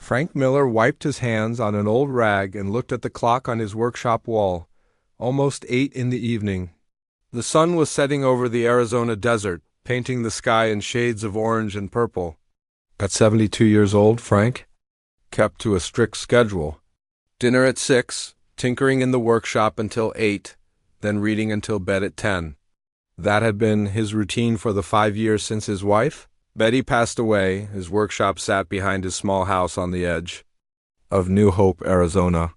Frank Miller wiped his hands on an old rag and looked at the clock on his workshop wall. Almost 8 in the evening. The sun was setting over the Arizona desert, painting the sky in shades of orange and purple. At 72 years old, Frank kept to a strict schedule. Dinner at 6, tinkering in the workshop until 8, then reading until bed at 10. That had been his routine for the 5 years since his wife, Betty, passed away. His workshop sat behind his small house on the edge of New Hope, Arizona.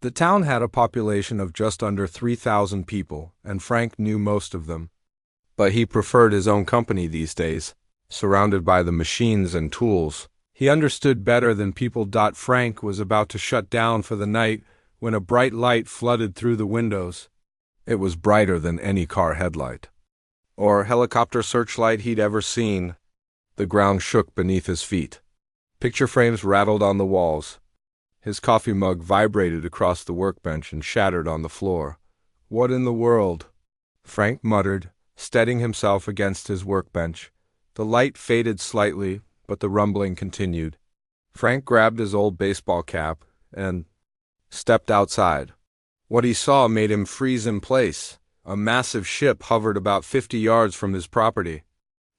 The town had a population of just under 3,000 people, and Frank knew most of them. But he preferred his own company these days, surrounded by the machines and tools. He understood better than people. Frank was about to shut down for the night when a bright light flooded through the windows. It was brighter than any car headlight or helicopter searchlight he'd ever seen. The ground shook beneath his feet. Picture frames rattled on the walls. His coffee mug vibrated across the workbench and shattered on the floor. What in the world? Frank muttered, steadying himself against his workbench. The light faded slightly, but the rumbling continued. Frank grabbed his old baseball cap and stepped outside. What he saw made him freeze in place. A massive ship hovered about 50 yards from his property.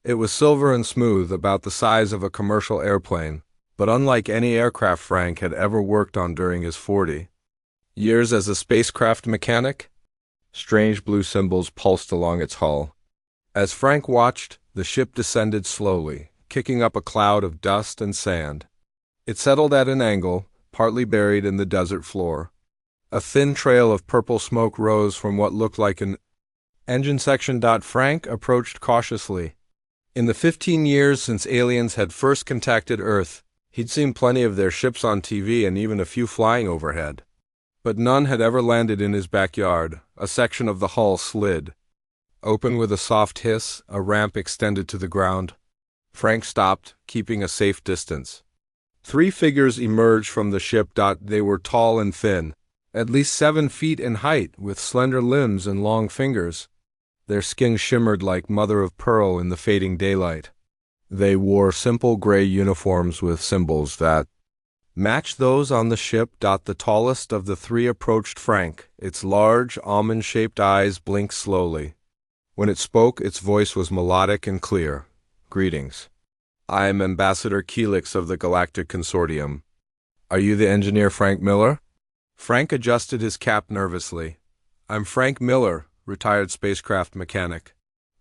It was silver and smooth, about the size of a commercial airplane, but unlike any aircraft Frank had ever worked on during his 40 years as a spacecraft mechanic. Strange blue symbols pulsed along its hull. As Frank watched, the ship descended slowly, kicking up a cloud of dust and sand. It settled at an angle, partly buried in the desert floor. A thin trail of purple smoke rose from what looked like an engine section. Frank approached cautiously. In the 15 years since aliens had first contacted Earth, he'd seen plenty of their ships on TV and even a few flying overhead. But none had ever landed in his backyard. A section of the hull slid open with a soft hiss. A ramp extended to the ground. Frank stopped, keeping a safe distance. 3 figures emerged from the ship. They were tall and thin, at least 7 feet in height, with slender limbs and long fingers. Their skin shimmered like mother of pearl in the fading daylight. They wore simple gray uniforms with symbols that matched those on the ship. The tallest of the 3 approached Frank. Its large, almond-shaped eyes blinked slowly. When it spoke, its voice was melodic and clear. "Greetings. I am Ambassador Keelix of the Galactic Consortium. Are you the engineer Frank Miller?" Frank adjusted his cap nervously. "I'm Frank Miller, retired spacecraft mechanic."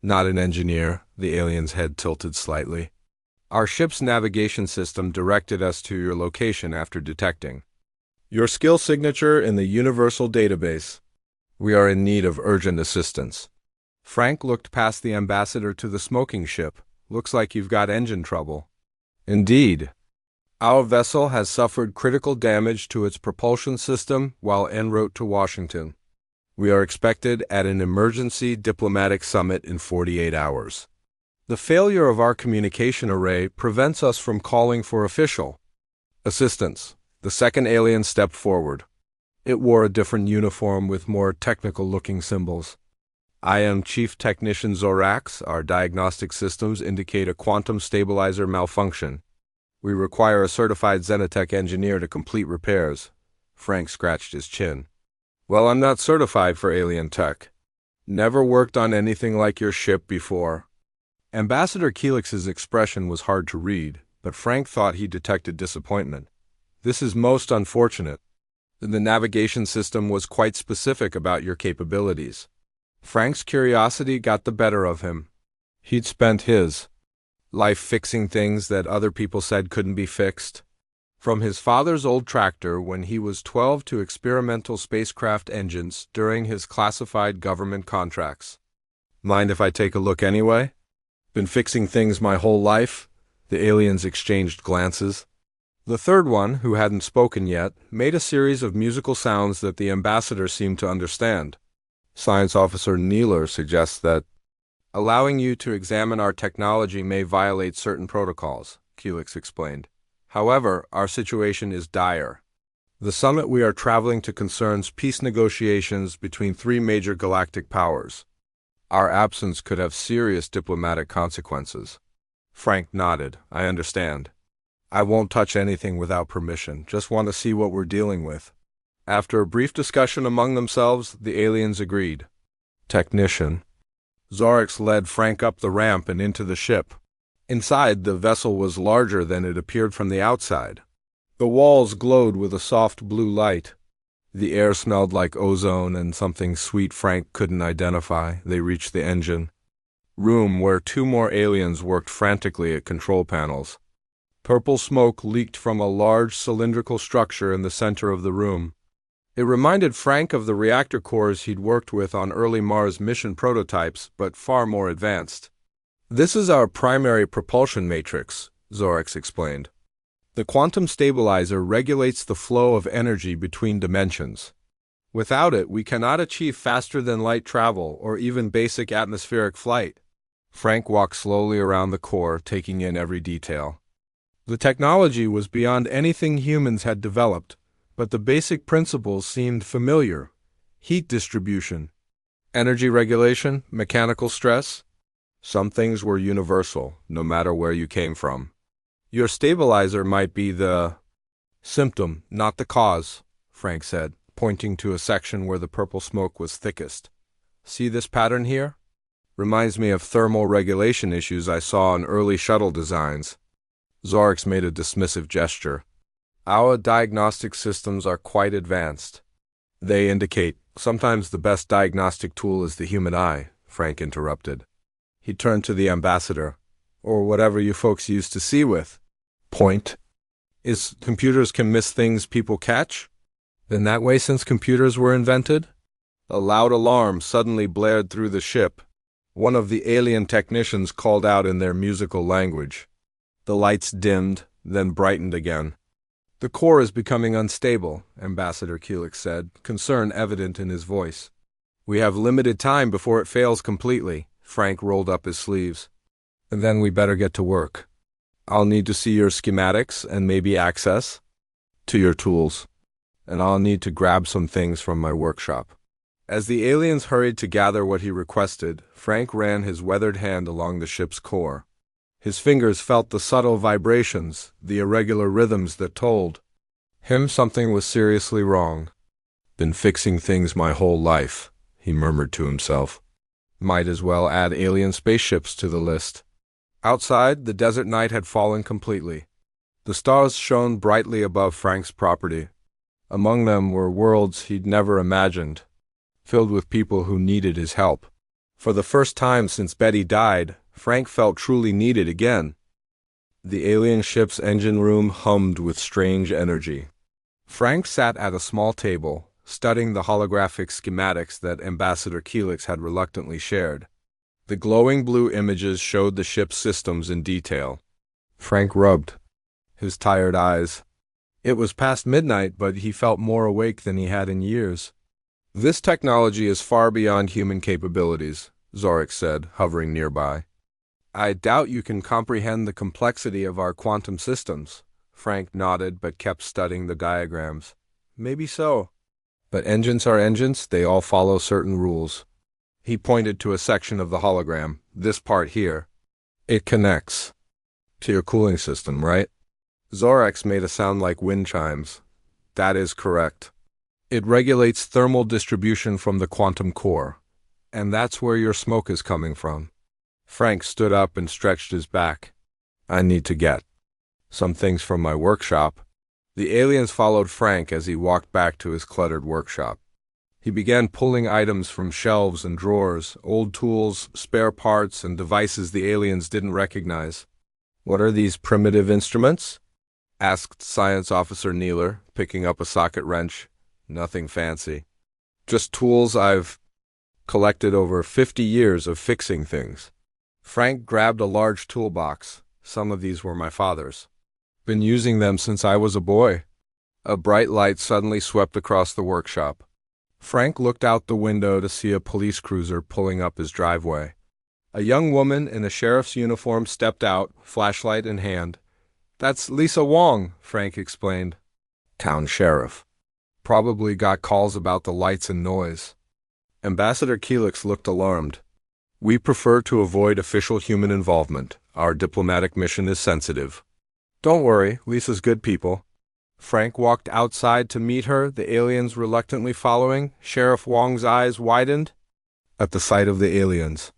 "Not an engineer." The alien's head tilted slightly. "Our ship's navigation system directed us to your location after detecting your skill signature in the Universal Database. We are in need of urgent assistance." Frank looked past the ambassador to the smoking ship. "Looks like you've got engine trouble." "Indeed. Our vessel has suffered critical damage to its propulsion system while en route to Washington. We are expected at an emergency diplomatic summit in 48 hours. The failure of our communication array prevents us from calling for official assistance." The second alien stepped forward. It wore a different uniform with more technical-looking symbols. "I am Chief Technician Zorax. Our diagnostic systems indicate a quantum stabilizer malfunction. We require a certified Xenotech engineer to complete repairs." Frank scratched his chin. "Well, I'm not certified for alien tech. Never worked on anything like your ship before." Ambassador Keelix's expression was hard to read, but Frank thought he detected disappointment. "This is most unfortunate. The navigation system was quite specific about your capabilities." Frank's curiosity got the better of him. He'd spent his life fixing things that other people said couldn't be fixed. From his father's old tractor when he was 12 to experimental spacecraft engines during his classified government contracts. "Mind if I take a look anyway?" "Been fixing things my whole life." The aliens exchanged glances. The third one, who hadn't spoken yet, made a series of musical sounds that the ambassador seemed to understand. "Science Officer Neeler suggests that allowing you to examine our technology may violate certain protocols," Keelix explained. "However, our situation is dire. The summit we are traveling to concerns peace negotiations between 3 major galactic powers. Our absence could have serious diplomatic consequences." Frank nodded. "I understand." I won't touch anything without permission, just want to see what we're dealing with. After a brief discussion among themselves, the aliens agreed. Technician. Zorax led Frank up the ramp and into the ship. Inside, the vessel was larger than it appeared from the outside. The walls glowed with a soft blue light. The air smelled like ozone and something sweet Frank couldn't identify. They reached the engine room where two more aliens worked frantically at control panels. Purple smoke leaked from a large cylindrical structure in the center of the room. It reminded Frank of the reactor cores he'd worked with on early Mars mission prototypes, but far more advanced. This is our primary propulsion matrix, Zorax explained. The quantum stabilizer regulates the flow of energy between dimensions. Without it, we cannot achieve faster-than-light travel or even basic atmospheric flight. Frank walked slowly around the core, taking in every detail. The technology was beyond anything humans had developed, but the basic principles seemed familiar. Heat distribution, energy regulation, mechanical stress. Some things were universal, no matter where you came from. Your stabilizer might be the symptom, not the cause, Frank said, pointing to a section where the purple smoke was thickest. See this pattern here? Reminds me of thermal regulation issues I saw in early shuttle designs. Zorax made a dismissive gesture. Our diagnostic systems are quite advanced. They indicate sometimes the best diagnostic tool is the human eye, Frank interrupted. He turned to the ambassador, or whatever you folks used to see with. Point. Is computers can miss things people catch? Been that way since computers were invented? A loud alarm suddenly blared through the ship. One of the alien technicians called out in their musical language. The lights dimmed, then brightened again. The core is becoming unstable, Ambassador Keelix said, concern evident in his voice. We have limited time before it fails completely. Frank rolled up his sleeves. And then we better get to work. I'll need to see your schematics and maybe access to your tools. And I'll need to grab some things from my workshop. As the aliens hurried to gather what he requested, Frank ran his weathered hand along the ship's core. His fingers felt the subtle vibrations, the irregular rhythms that told him something was seriously wrong. Been fixing things my whole life, he murmured to himself. Might as well add alien spaceships to the list. Outside, the desert night had fallen completely. The stars shone brightly above Frank's property. Among them were worlds he'd never imagined, filled with people who needed his help. For the first time since Betty died, Frank felt truly needed again. The alien ship's engine room hummed with strange energy. Frank sat at a small table, studying the holographic schematics that Ambassador Keelix had reluctantly shared. The glowing blue images showed the ship's systems in detail. Frank rubbed his tired eyes. It was past midnight, but he felt more awake than he had in years. This technology is far beyond human capabilities, Zorax said, hovering nearby. I doubt you can comprehend the complexity of our quantum systems. Frank nodded but kept studying the diagrams. Maybe so. But engines are engines, they all follow certain rules. He pointed to a section of the hologram, this part here. It connects to your cooling system, right? Zorax made a sound like wind chimes. That is correct. It regulates thermal distribution from the quantum core. And that's where your smoke is coming from. Frank stood up and stretched his back. I need to get some things from my workshop. The aliens followed Frank as he walked back to his cluttered workshop. He began pulling items from shelves and drawers, old tools, spare parts, and devices the aliens didn't recognize. What are these primitive instruments? Asked Science Officer Neeler, picking up a socket wrench. Nothing fancy. Just tools I've collected over 50 years of fixing things. Frank grabbed a large toolbox. Some of these were my father's. Been using them since I was a boy. A bright light suddenly swept across the workshop. Frank looked out the window to see a police cruiser pulling up his driveway. A young woman in a sheriff's uniform stepped out, flashlight in hand. That's Lisa Wong, Frank explained. Town sheriff. Probably got calls about the lights and noise. Ambassador Keelix looked alarmed. We prefer to avoid official human involvement. Our diplomatic mission is sensitive. Don't worry, Lisa's good people. Frank walked outside to meet her, the aliens reluctantly following. Sheriff Wong's eyes widened at the sight of the aliens.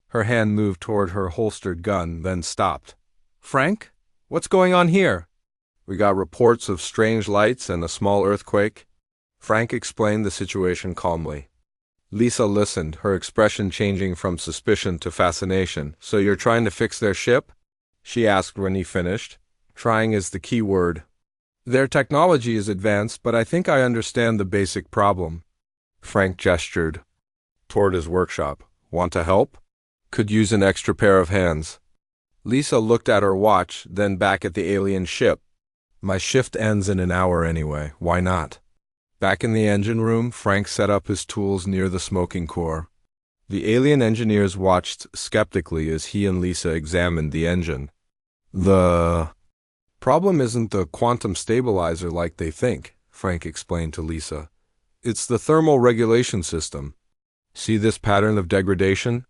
Her hand moved toward her holstered gun, then stopped. Frank? What's going on here? We got reports of strange lights and a small earthquake. Frank explained the situation calmly. Lisa listened, her expression changing from suspicion to fascination. So you're trying to fix their ship? She asked when he finished. Trying is the key word. Their technology is advanced, but I think I understand the basic problem. Frank gestured toward his workshop. Want to help? Could use an extra pair of hands. Lisa looked at her watch, then back at the alien ship. My shift ends in an hour anyway. Why not? Back in the engine room, Frank set up his tools near the smoking core. The alien engineers watched skeptically as he and Lisa examined the engine. The problem isn't the quantum stabilizer like they think, Frank explained to Lisa. It's the thermal regulation system. See this pattern of degradation?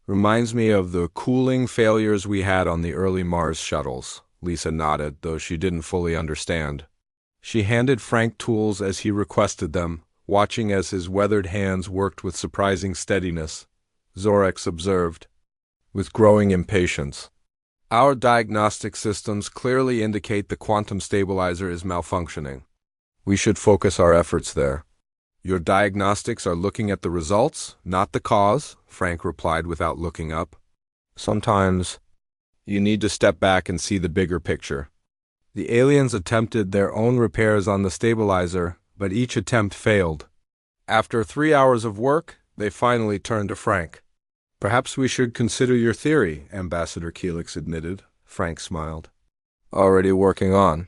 Reminds me of the cooling failures we had on the early Mars shuttles. Lisa nodded, though she didn't fully understand. She handed Frank tools as he requested them, watching as his weathered hands worked with surprising steadiness. Zorex observed, with growing impatience. Our diagnostic systems clearly indicate the quantum stabilizer is malfunctioning. We should focus our efforts there. Your diagnostics are looking at the results, not the cause, Frank replied without looking up. Sometimes you need to step back and see the bigger picture. The aliens attempted their own repairs on the stabilizer, but each attempt failed. After 3 hours of work, they finally turned to Frank. Perhaps we should consider your theory, Ambassador Keelix admitted. Frank smiled. Already working on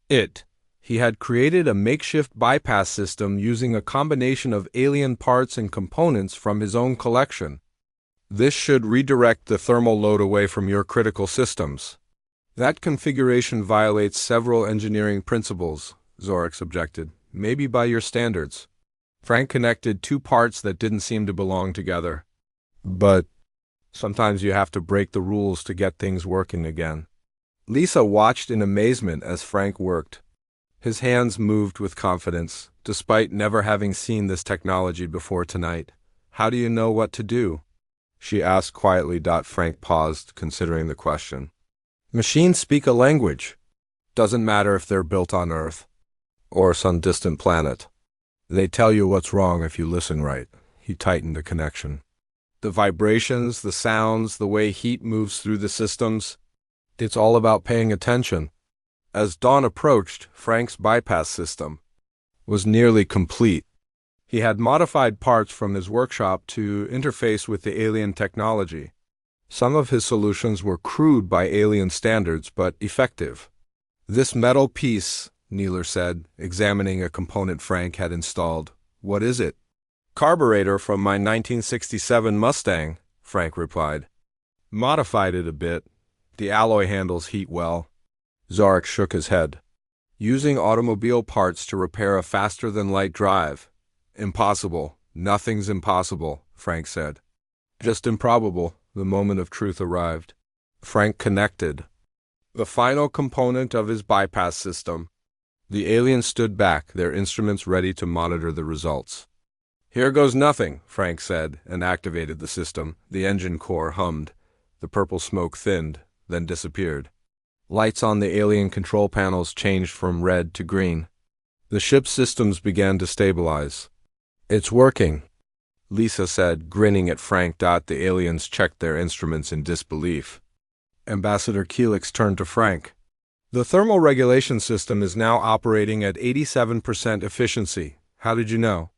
it. He had created a makeshift bypass system using a combination of alien parts and components from his own collection. This should redirect the thermal load away from your critical systems. That configuration violates several engineering principles, Zorex objected, maybe by your standards. Frank connected two parts that didn't seem to belong together. But sometimes you have to break the rules to get things working again. Lisa watched in amazement as Frank worked. His hands moved with confidence, despite never having seen this technology before tonight. How do you know what to do? She asked quietly. Frank paused, considering the question. Machines speak a language. Doesn't matter if they're built on Earth or some distant planet. They tell you what's wrong if you listen right. He tightened the connection. The vibrations, the sounds, the way heat moves through the systems. It's all about paying attention. As dawn approached, Frank's bypass system was nearly complete. He had modified parts from his workshop to interface with the alien technology. Some of his solutions were crude by alien standards, but effective. This metal piece, Neeler said, examining a component Frank had installed. What is it? Carburetor from my 1967 Mustang, Frank replied. Modified it a bit. The alloy handles heat well. Zarek shook his head. Using automobile parts to repair a faster-than-light drive. Impossible. Nothing's impossible, Frank said. Just improbable. The moment of truth arrived. Frank connected the final component of his bypass system. The aliens stood back, their instruments ready to monitor the results. Here goes nothing, Frank said, and activated the system. The engine core hummed. The purple smoke thinned, then disappeared. Lights on the alien control panels changed from red to green. The ship's systems began to stabilize. It's working, Lisa said, grinning at Frank. The aliens checked their instruments in disbelief. Ambassador Keelix turned to Frank. The thermal regulation system is now operating at 87% efficiency. How did you know?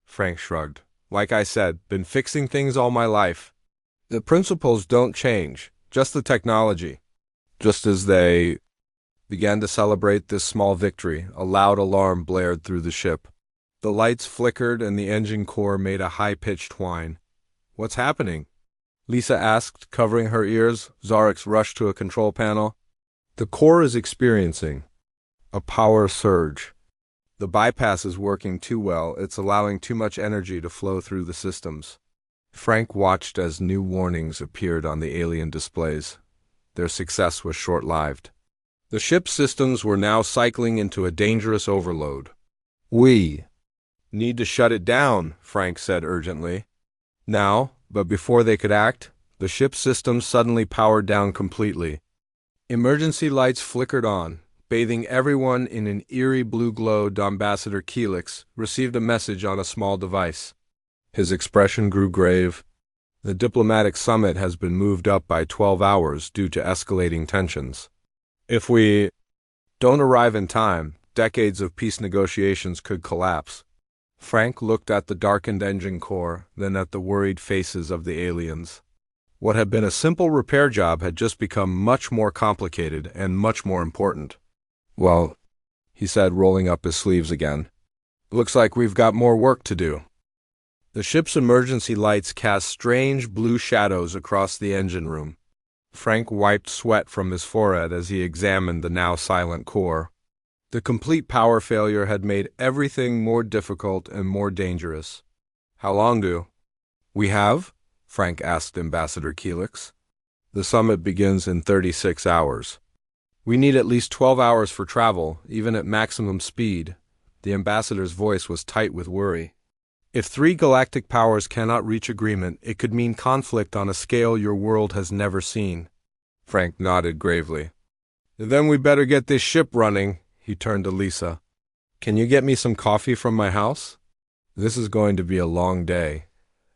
Frank shrugged. Like I said, been fixing things all my life. The principles don't change, just the technology. Just as they began to celebrate this small victory, a loud alarm blared through the ship. The lights flickered and the engine core made a high-pitched whine. What's happening? Lisa asked, covering her ears. Zarex rushed to a control panel. The core is experiencing a power surge. The bypass is working too well. It's allowing too much energy to flow through the systems. Frank watched as new warnings appeared on the alien displays. Their success was short-lived. The ship's systems were now cycling into a dangerous overload. "We need to shut it down," Frank said urgently. Now, but before they could act, the ship's systems suddenly powered down completely. Emergency lights flickered on, bathing everyone in an eerie blue glow. Ambassador Keelix received a message on a small device. His expression grew grave. The diplomatic summit has been moved up by 12 hours due to escalating tensions. If we don't arrive in time, decades of peace negotiations could collapse. Frank looked at the darkened engine core, then at the worried faces of the aliens. What had been a simple repair job had just become much more complicated and much more important. "Well," he said, rolling up his sleeves again, "looks like we've got more work to do." The ship's emergency lights cast strange blue shadows across the engine room. Frank wiped sweat from his forehead as he examined the now silent core. The complete power failure had made everything more difficult and more dangerous. "How long do we have?" Frank asked Ambassador Keelix. "The summit begins in 36 hours. We need at least 12 hours for travel, even at maximum speed." The ambassador's voice was tight with worry. "If 3 galactic powers cannot reach agreement, it could mean conflict on a scale your world has never seen." Frank nodded gravely. "Then we better get this ship running." He turned to Lisa. "Can you get me some coffee from my house? This is going to be a long day."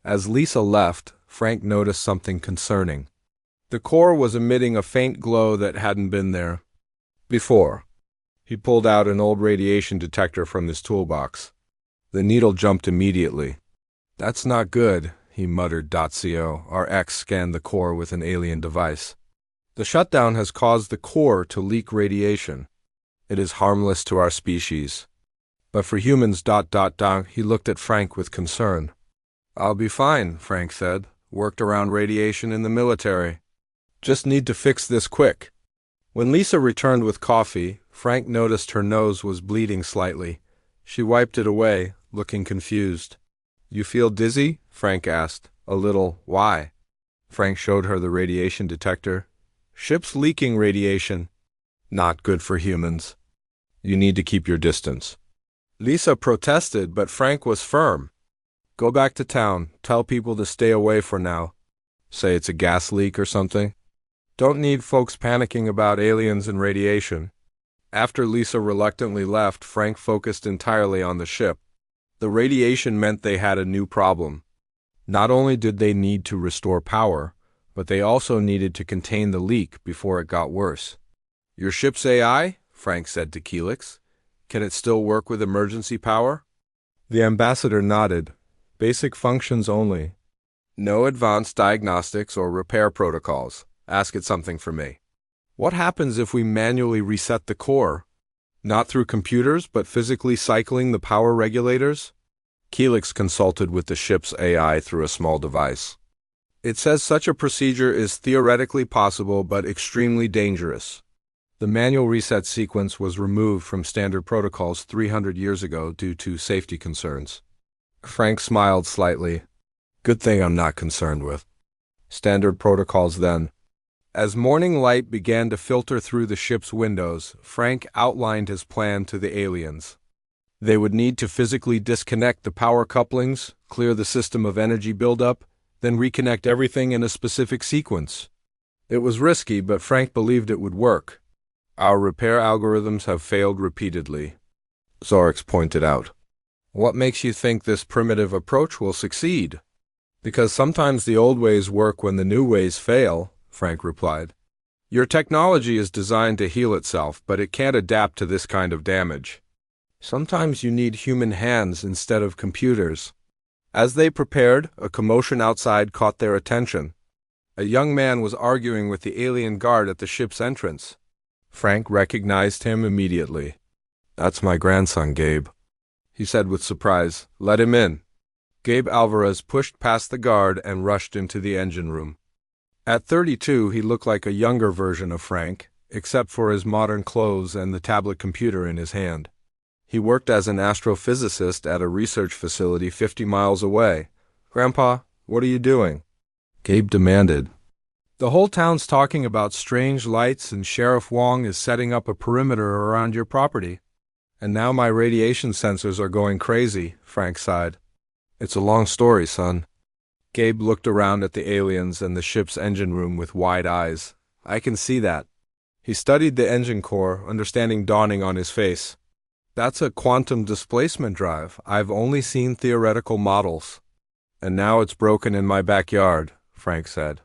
As Lisa left, Frank noticed something concerning. The core was emitting a faint glow that hadn't been there before. He pulled out an old radiation detector from his toolbox. The needle jumped immediately. "That's not good," he muttered. Our X scanned the core with an alien device. "The shutdown has caused the core to leak radiation. It is harmless to our species. But for humans... He looked at Frank with concern. "I'll be fine," Frank said. "Worked around radiation in the military. Just need to fix this quick." When Lisa returned with coffee, Frank noticed her nose was bleeding slightly. She wiped it away, looking confused. "You feel dizzy?" Frank asked. "A little. Why?" Frank showed her the radiation detector. "Ship's leaking radiation. Not good for humans. You need to keep your distance." Lisa protested, but Frank was firm. "Go back to town. Tell people to stay away for now. Say it's a gas leak or something. Don't need folks panicking about aliens and radiation." After Lisa reluctantly left, Frank focused entirely on the ship. The radiation meant they had a new problem. Not only did they need to restore power, but they also needed to contain the leak before it got worse. "Your ship's AI?" Frank said to Keelix. "Can it still work with emergency power?" The ambassador nodded. "Basic functions only. No advanced diagnostics or repair protocols. Ask it something for me." "What happens if we manually reset the core? Not through computers, but physically cycling the power regulators?" Keelix consulted with the ship's AI through a small device. "It says such a procedure is theoretically possible, but extremely dangerous. The manual reset sequence was removed from standard protocols 300 years ago due to safety concerns." Frank smiled slightly. "Good thing I'm not concerned with standard protocols then." As morning light began to filter through the ship's windows, Frank outlined his plan to the aliens. They would need to physically disconnect the power couplings, clear the system of energy buildup, then reconnect everything in a specific sequence. It was risky, but Frank believed it would work. "Our repair algorithms have failed repeatedly," Zorix pointed out. "What makes you think this primitive approach will succeed?" "Because sometimes the old ways work when the new ways fail," Frank replied. "Your technology is designed to heal itself, but it can't adapt to this kind of damage. Sometimes you need human hands instead of computers." As they prepared, a commotion outside caught their attention. A young man was arguing with the alien guard at the ship's entrance. Frank recognized him immediately. "That's my grandson, Gabe," he said with surprise. "Let him in." Gabe Alvarez pushed past the guard and rushed into the engine room. At 32, he looked like a younger version of Frank, except for his modern clothes and the tablet computer in his hand. He worked as an astrophysicist at a research facility 50 miles away. "Grandpa, what are you doing?" Gabe demanded. The whole town's talking about strange lights, and Sheriff Wong is setting up a perimeter around your property. And now my radiation sensors are going crazy, Frank sighed. It's a long story, son. Gabe looked around at the aliens and the ship's engine room with wide eyes. I can see that. He studied the engine core, understanding dawning on his face. That's a quantum displacement drive. I've only seen theoretical models. And now it's broken in my backyard, Frank said.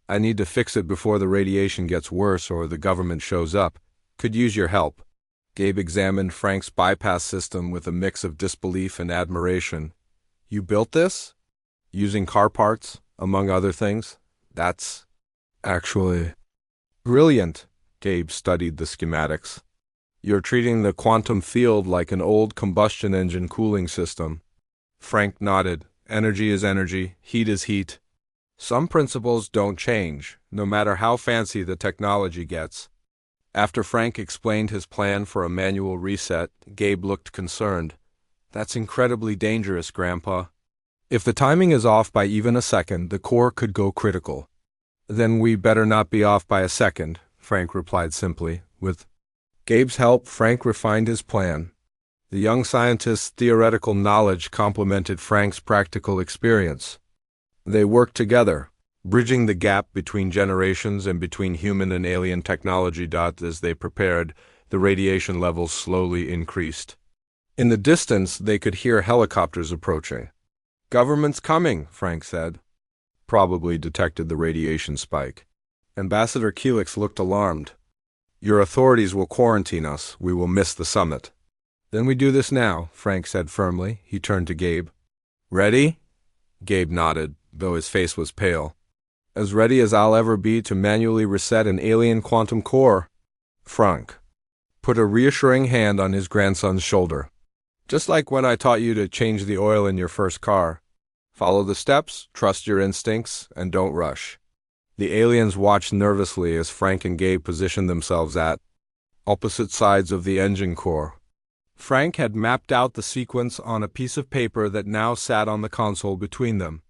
I need to fix it before the radiation gets worse or the government shows up. Could use your help. Gabe examined Frank's bypass system with a mix of disbelief and admiration. You built this? Using car parts, among other things? That's actually brilliant. Gabe studied the schematics. You're treating the quantum field like an old combustion engine cooling system. Frank nodded. Energy is energy, heat is heat. Some principles don't change, no matter how fancy the technology gets. After Frank explained his plan for a manual reset, Gabe looked concerned. That's incredibly dangerous, Grandpa. If the timing is off by even a second, the core could go critical. Then we better not be off by a second, Frank replied simply. With Gabe's help, Frank refined his plan. The young scientist's theoretical knowledge complemented Frank's practical experience. They worked together, bridging the gap between generations and between human and alien technology. As they prepared, the radiation levels slowly increased. In the distance, they could hear helicopters approaching. Government's coming, Frank said. Probably detected the radiation spike. Ambassador Keelix looked alarmed. Your authorities will quarantine us. We will miss the summit. Then we do this now, Frank said firmly. He turned to Gabe. Ready? Gabe nodded, though his face was pale. As ready as I'll ever be to manually reset an alien quantum core. Frank put a reassuring hand on his grandson's shoulder. Just like when I taught you to change the oil in your first car. Follow the steps, trust your instincts, and don't rush. The aliens watched nervously as Frank and Gabe positioned themselves at opposite sides of the engine core. Frank had mapped out the sequence on a piece of paper that now sat on the console between them.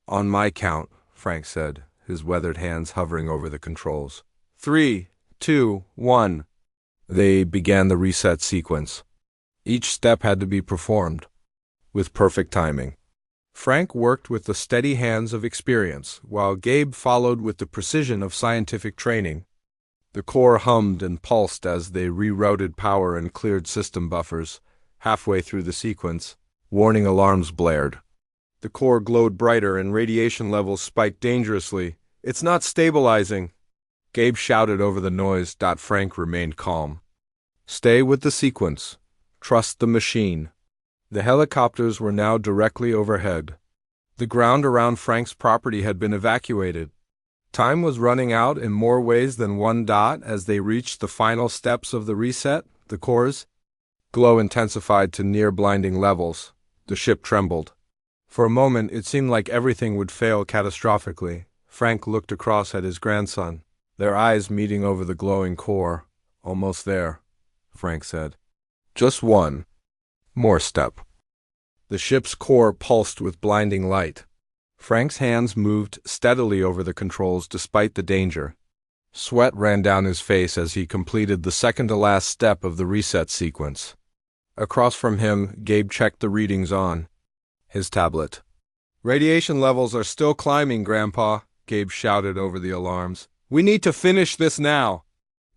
On my count, Frank said, his weathered hands hovering over the controls. 3, 2, 1. They began the reset sequence. Each step had to be performed with perfect timing. Frank worked with the steady hands of experience, while Gabe followed with the precision of scientific training. The core hummed and pulsed as they rerouted power and cleared system buffers. Halfway through the sequence, warning alarms blared. The core glowed brighter and radiation levels spiked dangerously. It's not stabilizing. Gabe shouted over the noise. Frank remained calm. Stay with the sequence. Trust the machine. The helicopters were now directly overhead. The ground around Frank's property had been evacuated. Time was running out in more ways than one. As they reached the final steps of the reset, the core's glow intensified to near blinding levels. The ship trembled. For a moment, it seemed like everything would fail catastrophically. Frank looked across at his grandson, their eyes meeting over the glowing core. Almost there, Frank said. Just one more step. The ship's core pulsed with blinding light. Frank's hands moved steadily over the controls despite the danger. Sweat ran down his face as he completed the second-to-last step of the reset sequence. Across from him, Gabe checked the readings on his tablet. Radiation levels are still climbing, Grandpa, Gabe shouted over the alarms. We need to finish this now.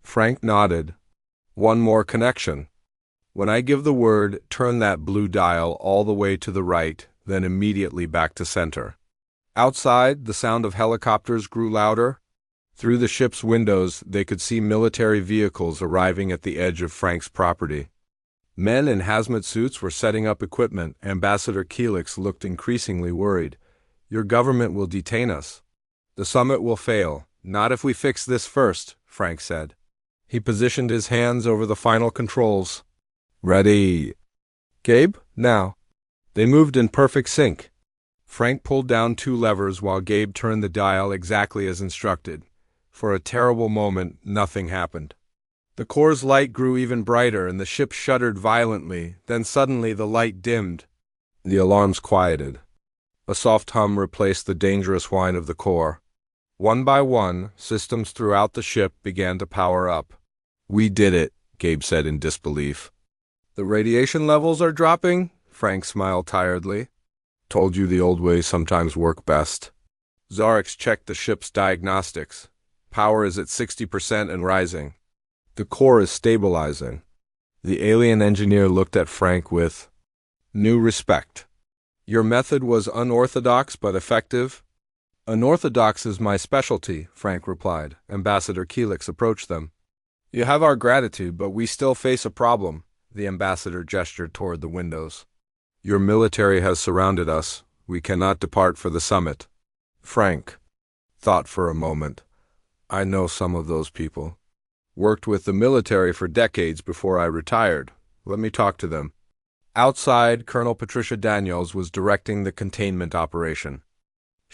Frank nodded. One more connection. When I give the word, turn that blue dial all the way to the right, then immediately back to center. Outside, the sound of helicopters grew louder. Through the ship's windows, they could see military vehicles arriving at the edge of Frank's property. Men in hazmat suits were setting up equipment. Ambassador Keelix looked increasingly worried. Your government will detain us. The summit will fail. Not if we fix this first, Frank said. He positioned his hands over the final controls. Ready. Gabe, now. They moved in perfect sync. Frank pulled down 2 levers while Gabe turned the dial exactly as instructed. For a terrible moment, nothing happened. The core's light grew even brighter and the ship shuddered violently. Then suddenly the light dimmed. The alarms quieted. A soft hum replaced the dangerous whine of the core. One by one, systems throughout the ship began to power up. "We did it," Gabe said in disbelief. "The radiation levels are dropping?" Frank smiled tiredly. "Told you the old ways sometimes work best." Zorix checked the ship's diagnostics. Power is at 60% and rising. The core is stabilizing. The alien engineer looked at Frank with new respect. "Your method was unorthodox but effective." "Unorthodox is my specialty," Frank replied. Ambassador Keelix approached them. "You have our gratitude, but we still face a problem." The ambassador gestured toward the windows. "Your military has surrounded us. We cannot depart for the summit." Frank thought for a moment. "I know some of those people. Worked with the military for decades before I retired. Let me talk to them." Outside, Colonel Patricia Daniels was directing the containment operation.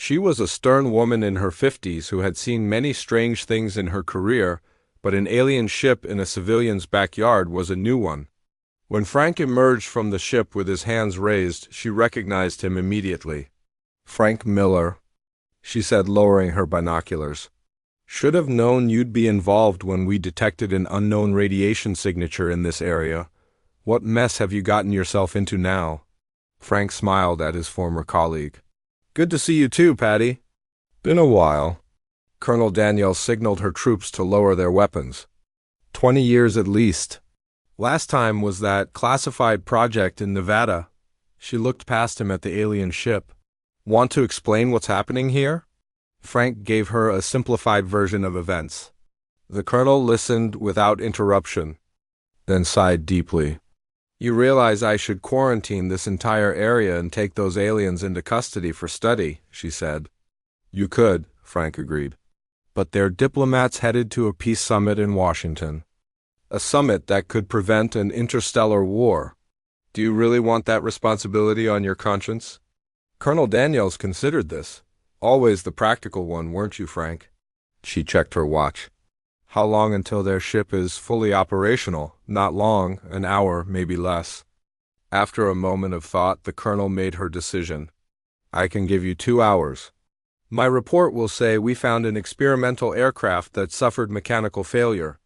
She was a stern woman in her 50s who had seen many strange things in her career, but an alien ship in a civilian's backyard was a new one. When Frank emerged from the ship with his hands raised, she recognized him immediately. "Frank Miller," she said, lowering her binoculars. "Should have known you'd be involved when we detected an unknown radiation signature in this area. What mess have you gotten yourself into now?" Frank smiled at his former colleague. "Good to see you too, Patty." "Been a while." Colonel Daniels signaled her troops to lower their weapons. 20 years at least. Last time was that classified project in Nevada. She looked past him at the alien ship. "Want to explain what's happening here?" Frank gave her a simplified version of events. The colonel listened without interruption, then sighed deeply. "You realize I should quarantine this entire area and take those aliens into custody for study," she said. "You could," Frank agreed. "But they're diplomats headed to a peace summit in Washington. A summit that could prevent an interstellar war. Do you really want that responsibility on your conscience?" Colonel Daniels considered this. "Always the practical one, weren't you, Frank?" She checked her watch. "How long until their ship is fully operational?" "Not long, an hour, maybe less." After a moment of thought, the colonel made her decision. "I can give you 2 hours. My report will say we found an experimental aircraft that suffered mechanical failure.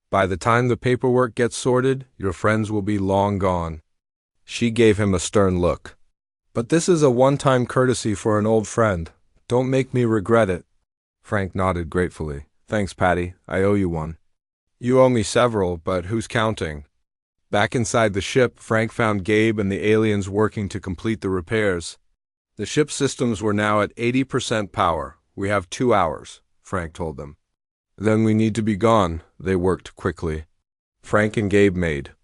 By the time the paperwork gets sorted, your friends will be long gone." She gave him a stern look. "But this is a one-time courtesy for an old friend. Don't make me regret it." Frank nodded gratefully. "Thanks, Patty. I owe you one." "You owe me several, but who's counting?" Back inside the ship, Frank found Gabe and the aliens working to complete the repairs. The ship's systems were now at 80% power. "We have 2 hours," Frank told them. "Then we need to be gone." They worked quickly. Frank and Gabe made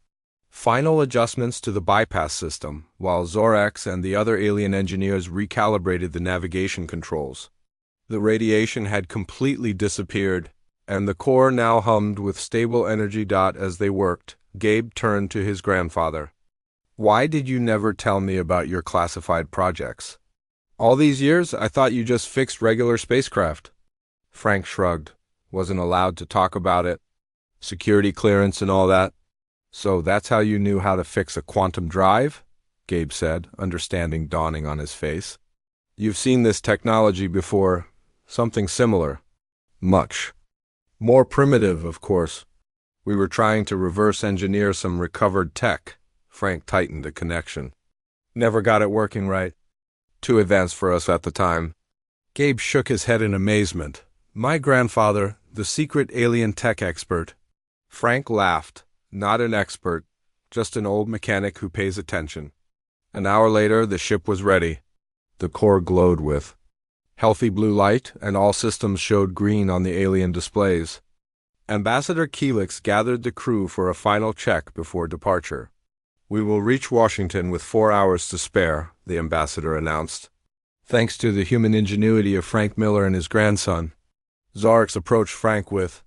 final adjustments to the bypass system, while Zorax and the other alien engineers recalibrated the navigation controls. The radiation had completely disappeared, and the core now hummed with stable energy. As they worked, Gabe turned to his grandfather. "Why did you never tell me about your classified projects? All these years, I thought you just fixed regular spacecraft." Frank shrugged. "Wasn't allowed to talk about it. Security clearance and all that." "So that's how you knew how to fix a quantum drive?" Gabe said, understanding dawning on his face. "You've seen this technology before. Something similar." "Much more primitive, of course. We were trying to reverse engineer some recovered tech." Frank tightened a connection. "Never got it working right. Too advanced for us at the time." Gabe shook his head in amazement. "My grandfather, the secret alien tech expert." Frank laughed. "Not an expert, just an old mechanic who pays attention." An hour later, the ship was ready. The core glowed with healthy blue light, and all systems showed green on the alien displays. Ambassador Keelix gathered the crew for a final check before departure. "We will reach Washington with 4 hours to spare," the ambassador announced. "Thanks to the human ingenuity of Frank Miller and his grandson." Zorix approached Frank with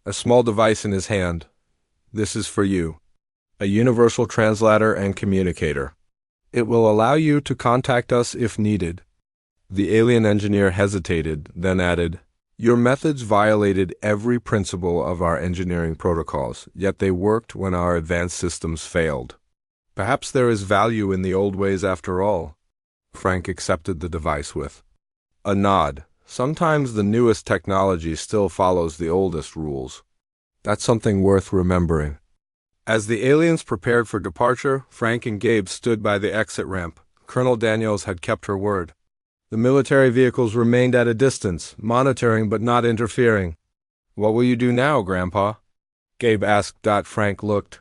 a small device in his hand. "This is for you. A universal translator and communicator. It will allow you to contact us if needed." The alien engineer hesitated, then added, "Your methods violated every principle of our engineering protocols, yet they worked when our advanced systems failed. Perhaps there is value in the old ways after all." Frank accepted the device with a nod. Sometimes the newest technology still follows the oldest rules. That's something worth remembering. As the aliens prepared for departure, Frank and Gabe stood by the exit ramp. Colonel Daniels had kept her word. The military vehicles remained at a distance, monitoring but not interfering. "What will you do now, Grandpa?" Gabe asked. Frank looked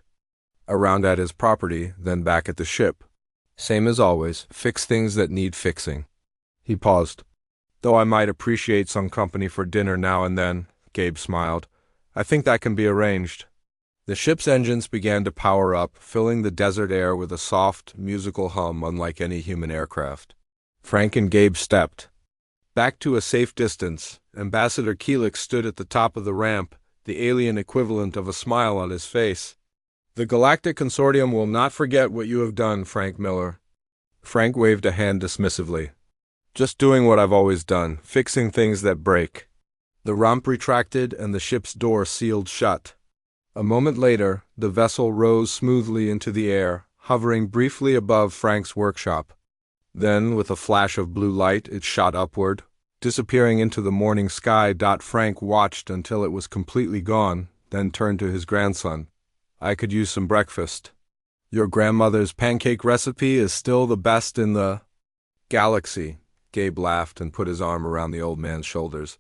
around at his property, then back at the ship. "Same as always, fix things that need fixing." He paused. "Though I might appreciate some company for dinner now and then," Gabe smiled. "I think that can be arranged." The ship's engines began to power up, filling the desert air with a soft, musical hum unlike any human aircraft. Frank and Gabe stepped back to a safe distance. Ambassador Keelix stood at the top of the ramp, the alien equivalent of a smile on his face. "The Galactic Consortium will not forget what you have done, Frank Miller." Frank waved a hand dismissively. "Just doing what I've always done, fixing things that break." The ramp retracted and the ship's door sealed shut. A moment later, the vessel rose smoothly into the air, hovering briefly above Frank's workshop. Then, with a flash of blue light, it shot upward, disappearing into the morning sky. Frank watched until it was completely gone, then turned to his grandson. "I could use some breakfast. Your grandmother's pancake recipe is still the best in the galaxy." Gabe laughed and put his arm around the old man's shoulders.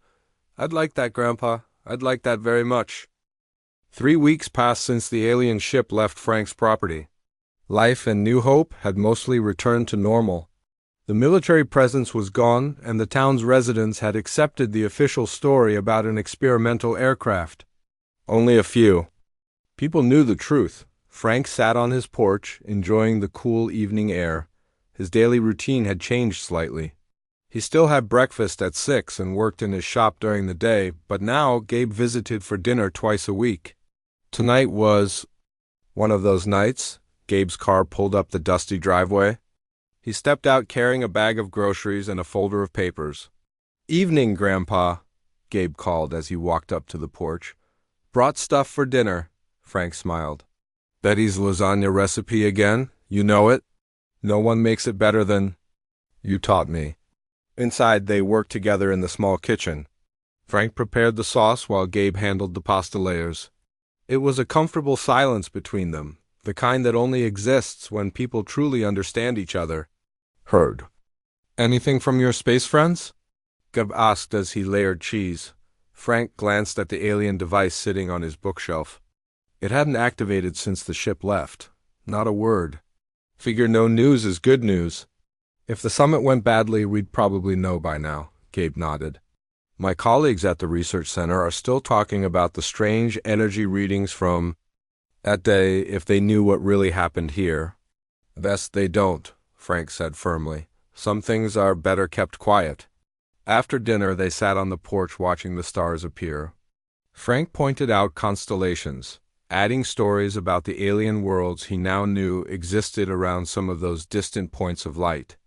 "I'd like that, Grandpa. I'd like that very much." 3 weeks passed since the alien ship left Frank's property. Life in New Hope had mostly returned to normal. The military presence was gone, and the town's residents had accepted the official story about an experimental aircraft. Only a few people knew the truth. Frank sat on his porch, enjoying the cool evening air. His daily routine had changed slightly. He still had breakfast at 6 and worked in his shop during the day, but now Gabe visited for dinner twice a week. Tonight was one of those nights. Gabe's car pulled up the dusty driveway. He stepped out carrying a bag of groceries and a folder of papers. "Evening, Grandpa," Gabe called as he walked up to the porch. "Brought stuff for dinner," Frank smiled. "Betty's lasagna recipe again? You know it? No one makes it better than you taught me." Inside, they worked together in the small kitchen. Frank prepared the sauce while Gabe handled the pasta layers. It was a comfortable silence between them, the kind that only exists when people truly understand each other. "Heard anything from your space friends?" Gabe asked as he layered cheese. Frank glanced at the alien device sitting on his bookshelf. It hadn't activated since the ship left. Not a word. "Figure no news is good news." "If the summit went badly, we'd probably know by now," Gabe nodded. "My colleagues at the research center are still talking about the strange energy readings from that day if they knew what really happened here." "Best they don't," Frank said firmly. "Some things are better kept quiet." After dinner, they sat on the porch watching the stars appear. Frank pointed out constellations, adding stories about the alien worlds he now knew existed around some of those distant points of light.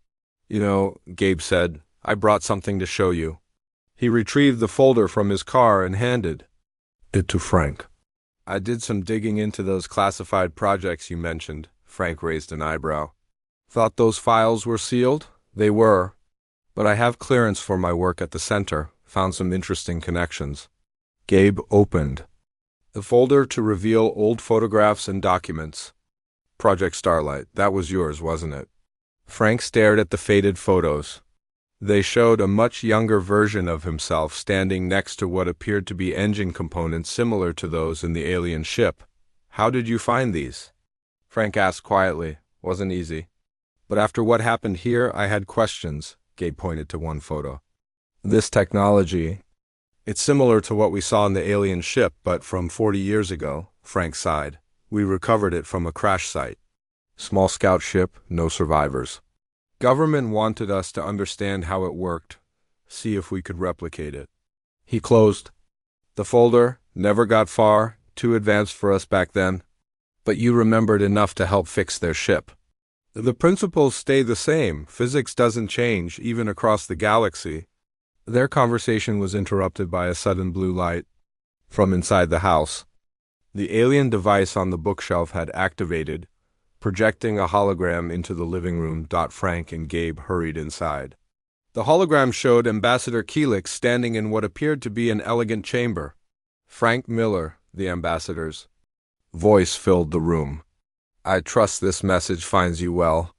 "You know," Gabe said, "I brought something to show you." He retrieved the folder from his car and handed it to Frank. "I did some digging into those classified projects you mentioned." Frank raised an eyebrow. "Thought those files were sealed?" "They were. But I have clearance for my work at the center. Found some interesting connections." Gabe opened the folder to reveal old photographs and documents. "Project Starlight, that was yours, wasn't it?" Frank stared at the faded photos. They showed a much younger version of himself standing next to what appeared to be engine components similar to those in the alien ship. "How did you find these?" Frank asked quietly. "Wasn't easy. But after what happened here, I had questions." Gabe pointed to one photo. "This technology, it's similar to what we saw in the alien ship, but from 40 years ago," Frank sighed. "We recovered it from a crash site. Small scout ship, no survivors. Government wanted us to understand how it worked, see if we could replicate it." He closed the folder. "Never got far, too advanced for us back then. But you remembered enough to help fix their ship." "The principles stay the same. Physics doesn't change, even across the galaxy." Their conversation was interrupted by a sudden blue light from inside the house. The alien device on the bookshelf had activated, projecting a hologram into the living room. Frank and Gabe hurried inside. The hologram showed Ambassador Keelix standing in what appeared to be an elegant chamber. Frank Miller, the ambassador's voice filled the room. "I trust this message finds you well."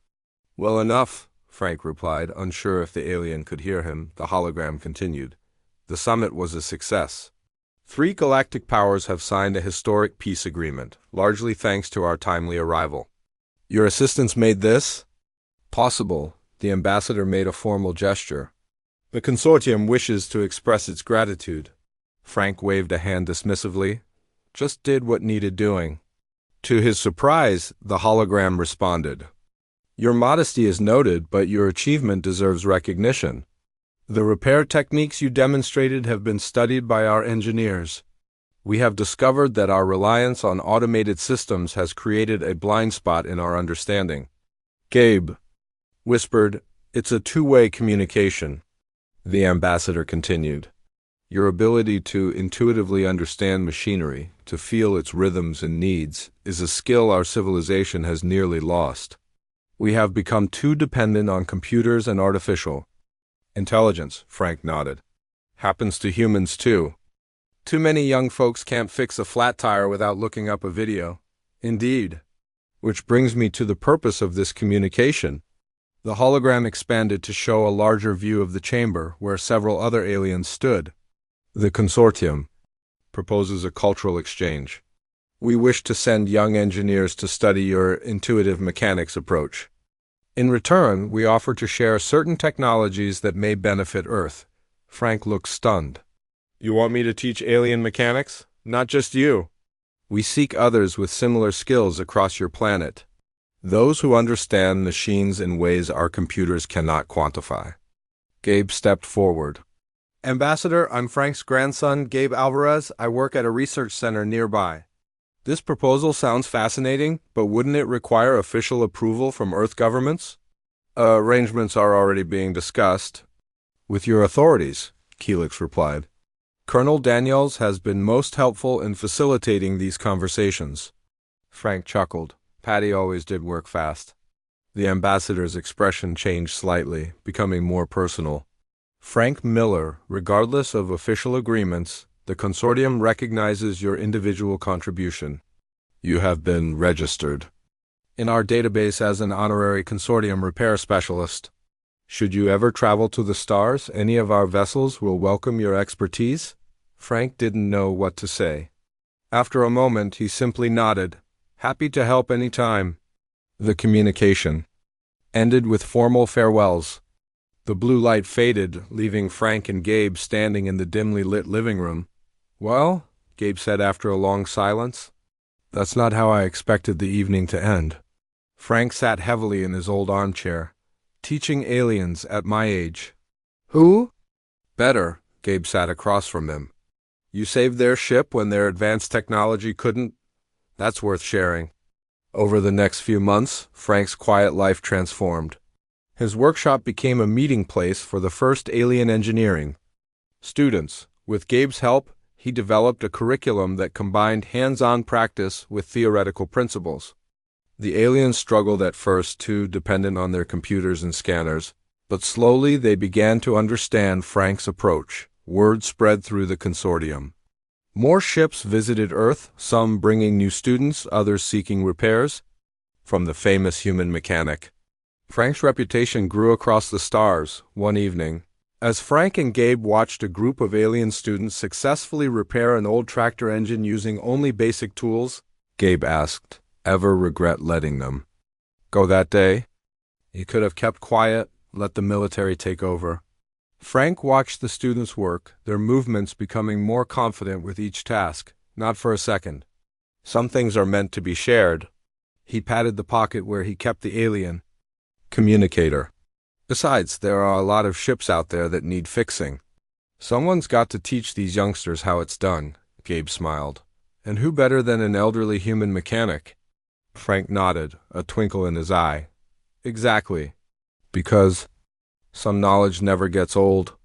"Well enough," Frank replied, unsure if the alien could hear him. The hologram continued. "The summit was a success. 3 galactic powers have signed a historic peace agreement, largely thanks to our timely arrival. Your assistance made this possible." The ambassador made a formal gesture. "The consortium wishes to express its gratitude." Frank waved a hand dismissively. "Just did what needed doing." To his surprise, the hologram responded. "Your modesty is noted, but your achievement deserves recognition. The repair techniques you demonstrated have been studied by our engineers. We have discovered that our reliance on automated systems has created a blind spot in our understanding." Gabe whispered, "It's a two-way communication." The ambassador continued. "Your ability to intuitively understand machinery, to feel its rhythms and needs, is a skill our civilization has nearly lost. We have become too dependent on computers and artificial intelligence." Frank nodded. "Happens to humans too. Too many young folks can't fix a flat tire without looking up a video." "Indeed. Which brings me to the purpose of this communication." The hologram expanded to show a larger view of the chamber where several other aliens stood. "The consortium proposes a cultural exchange. We wish to send young engineers to study your intuitive mechanics approach. In return, we offer to share certain technologies that may benefit Earth." Frank looked stunned. "You want me to teach alien mechanics? Not just you. We seek others with similar skills across your planet. Those who understand machines in ways our computers cannot quantify." Gabe stepped forward. "Ambassador, I'm Frank's grandson, Gabe Alvarez. I work at a research center nearby. This proposal sounds fascinating, but wouldn't it require official approval from Earth governments?" Arrangements are already being discussed with your authorities," Keelix replied. "Colonel Daniels has been most helpful in facilitating these conversations." Frank chuckled. Patty always did work fast. The ambassador's expression changed slightly, becoming more personal. "Frank Miller, regardless of official agreements, the consortium recognizes your individual contribution. You have been registered in our database as an honorary consortium repair specialist. Should you ever travel to the stars, any of our vessels will welcome your expertise." Frank didn't know what to say. After a moment, he simply nodded. "Happy to help any time." The communication ended with formal farewells. The blue light faded, leaving Frank and Gabe standing in the dimly lit living room. "Well," Gabe said after a long silence, "that's not how I expected the evening to end." Frank sat heavily in his old armchair. "Teaching aliens at my age." "Who?" "Better," Gabe sat across from him. "You saved their ship when their advanced technology couldn't. That's worth sharing." Over the next few months, Frank's quiet life transformed. His workshop became a meeting place for the first alien engineering students. With Gabe's help, he developed a curriculum that combined hands-on practice with theoretical principles. The aliens struggled at first, too dependent on their computers and scanners, but slowly they began to understand Frank's approach. Word spread through the consortium. More ships visited Earth, some bringing new students, others seeking repairs from the famous human mechanic. Frank's reputation grew across the stars. One evening, as Frank and Gabe watched a group of alien students successfully repair an old tractor engine using only basic tools, Gabe asked, "Ever regret letting them go that day? You could have kept quiet, let the military take over." Frank watched the students work, their movements becoming more confident with each task. Not for a second. "Some things are meant to be shared." He patted the pocket where he kept the alien communicator. "Besides, there are a lot of ships out there that need fixing. Someone's got to teach these youngsters how it's done." Gabe smiled. "And who better than an elderly human mechanic?" Frank nodded, a twinkle in his eye. "Exactly. Because some knowledge never gets old."